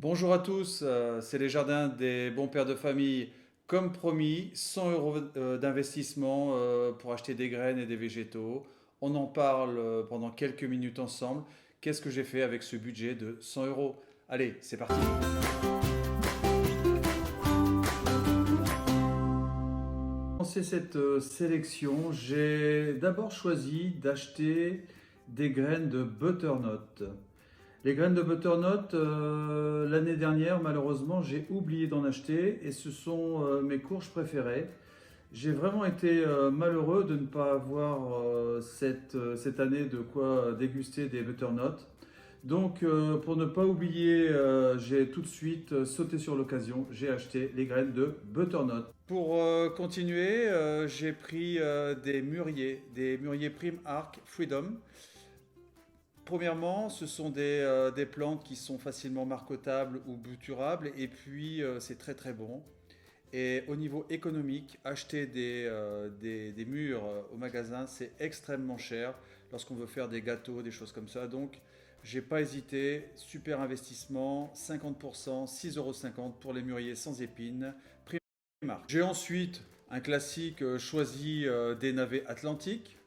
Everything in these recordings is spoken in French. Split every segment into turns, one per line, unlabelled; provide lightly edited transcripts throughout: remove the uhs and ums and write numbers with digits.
Bonjour à tous, c'est les jardins des bons pères de famille. Comme promis, 100 euros d'investissement pour acheter des graines et des végétaux. On en parle pendant quelques minutes ensemble. Qu'est-ce que j'ai fait avec ce budget de 100 euros? Allez, c'est parti. Pour commencer cette sélection, j'ai d'abord choisi d'acheter des graines de butternut. Les graines de butternut, l'année dernière, malheureusement, j'ai oublié d'en acheter et ce sont mes courges préférées. J'ai vraiment été malheureux de ne pas avoir cette année de quoi déguster des butternuts. Donc, pour ne pas oublier, j'ai tout de suite sauté sur l'occasion. J'ai acheté les graines de butternut. Pour continuer, j'ai pris des mûriers Prime Arc Freedom. Premièrement, ce sont des plantes qui sont facilement marcotables ou bouturables et puis c'est très très bon. Et au niveau économique, acheter des mûres au magasin, c'est extrêmement cher lorsqu'on veut faire des gâteaux, des choses comme ça. Donc, j'ai pas hésité, super investissement, 50%, 6,50 € pour les mûriers sans épines, Primark. J'ai ensuite un classique choisi des navets atlantiques,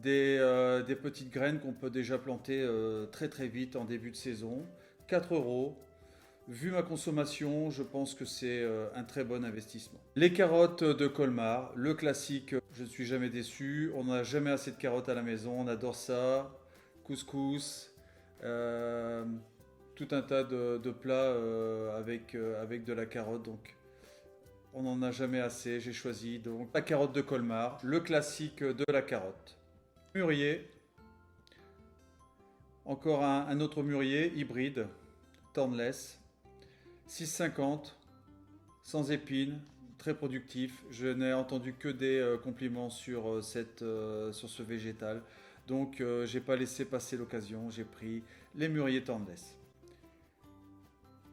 des petites graines qu'on peut déjà planter très très vite en début de saison, 4 euros. Vu ma consommation, je pense que c'est un très bon investissement. Les carottes de Colmar, le classique, je ne suis jamais déçu. On n'a jamais assez de carottes à la maison, on adore ça. Couscous, euh, tout un tas de plats avec de la carotte. Donc on n'en a jamais assez. J'ai choisi donc la carotte de Colmar, le classique de la carotte. Mûrier, encore un autre mûrier hybride, Thornless, 6,50, sans épines, très productif. Je n'ai entendu que des compliments sur sur ce végétal. Donc j'ai pas laissé passer l'occasion, j'ai pris les mûriers Thornless.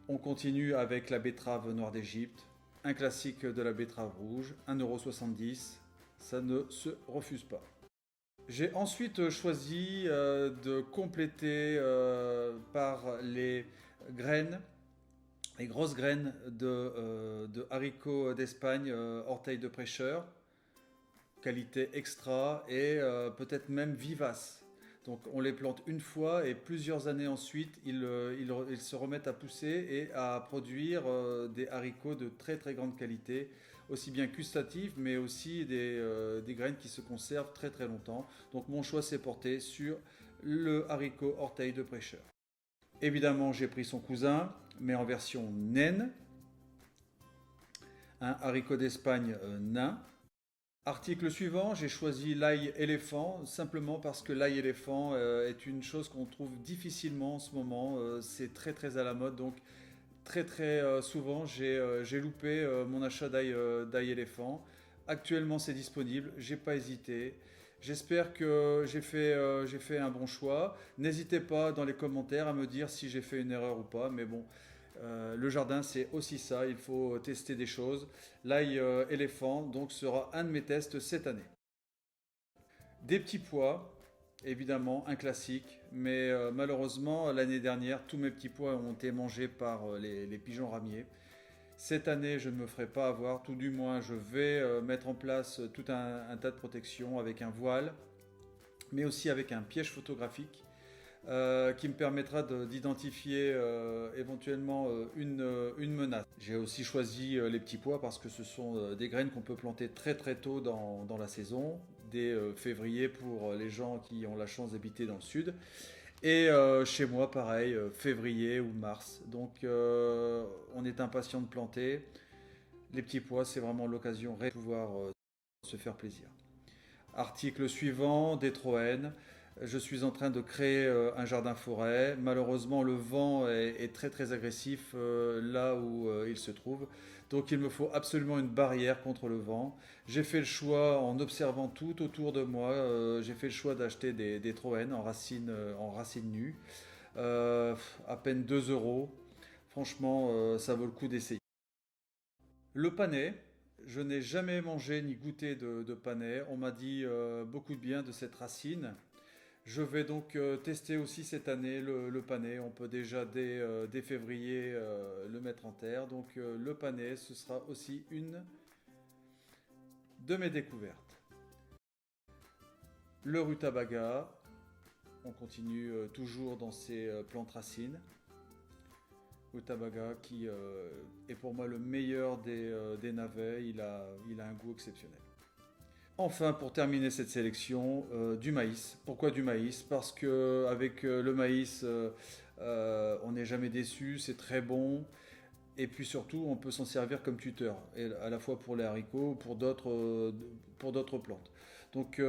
On continue avec la betterave noire d'Égypte, un classique de la betterave rouge, 1,70 €, ça ne se refuse pas. J'ai ensuite choisi de compléter par graines, les grosses graines de haricots d'Espagne, orteils de prêcheur, qualité extra et peut-être même vivace. Donc on les plante une fois et plusieurs années ensuite, ils se remettent à pousser et à produire des haricots de très très grande qualité, aussi bien gustatifs mais aussi des graines qui se conservent très très longtemps. Donc mon choix s'est porté sur le haricot orteil de prêcheur. Évidemment, j'ai pris son cousin, mais en version naine, un haricot d'Espagne nain. Article suivant, j'ai choisi l'ail éléphant, simplement parce que l'ail éléphant est une chose qu'on trouve difficilement en ce moment. C'est très très à la mode, donc très très souvent j'ai loupé mon achat d'ail éléphant. Actuellement c'est disponible, j'ai pas hésité. J'espère que j'ai fait un bon choix. N'hésitez pas dans les commentaires à me dire si j'ai fait une erreur ou pas, mais bon, le jardin, c'est aussi ça, il faut tester des choses. L'ail éléphant donc sera un de mes tests cette année. Des petits pois, évidemment, un classique, mais malheureusement, l'année dernière, tous mes petits pois ont été mangés par les pigeons ramiers. Cette année, je ne me ferai pas avoir, tout du moins, je vais mettre en place tout un tas de protections avec un voile, mais aussi avec un piège photographique qui me permettra d'identifier éventuellement une menace. J'ai aussi choisi les petits pois parce que ce sont des graines qu'on peut planter très très tôt dans la saison, dès février pour les gens qui ont la chance d'habiter dans le sud. Et chez moi, pareil, février ou mars. Donc on est impatient de planter. Les petits pois, c'est vraiment l'occasion de pouvoir se faire plaisir. Article suivant, des Troènes. Je suis en train de créer un jardin-forêt. Malheureusement, le vent est très très agressif là où il se trouve. Donc il me faut absolument une barrière contre le vent. J'ai fait le choix, en observant tout autour de moi, j'ai fait le choix d'acheter des Troènes en racines nues. À peine 2 euros. Franchement, ça vaut le coup d'essayer. Le panais, je n'ai jamais mangé ni goûté de panais. On m'a dit beaucoup de bien de cette racine. Je vais donc tester aussi cette année le panais. On peut déjà dès février le mettre en terre. Donc le panais, ce sera aussi une de mes découvertes. Le rutabaga, on continue toujours dans ces plantes racines. Rutabaga qui est pour moi le meilleur des navets, il a un goût exceptionnel. Enfin, pour terminer cette sélection, du maïs. Pourquoi du maïs? Parce que avec le maïs, on n'est jamais déçu, c'est très bon. Et puis surtout, on peut s'en servir comme tuteur, et à la fois pour les haricots, pour d'autres plantes. Donc,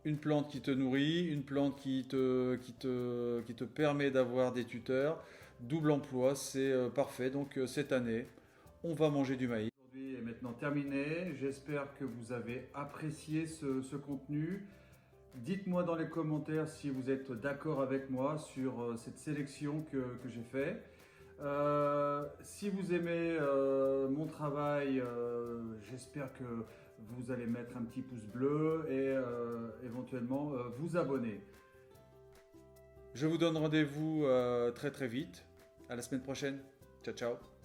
une plante qui te nourrit, une plante qui te permet d'avoir des tuteurs, double emploi, c'est parfait. Donc, cette année, on va manger du maïs. Aujourd'hui est maintenant terminé. J'espère que vous avez apprécié ce contenu. Dites-moi dans les commentaires si vous êtes d'accord avec moi sur cette sélection que j'ai faite. Si vous aimez mon travail, j'espère que vous allez mettre un petit pouce bleu et éventuellement vous abonner. Je vous donne rendez-vous très très vite. À la semaine prochaine. Ciao ciao.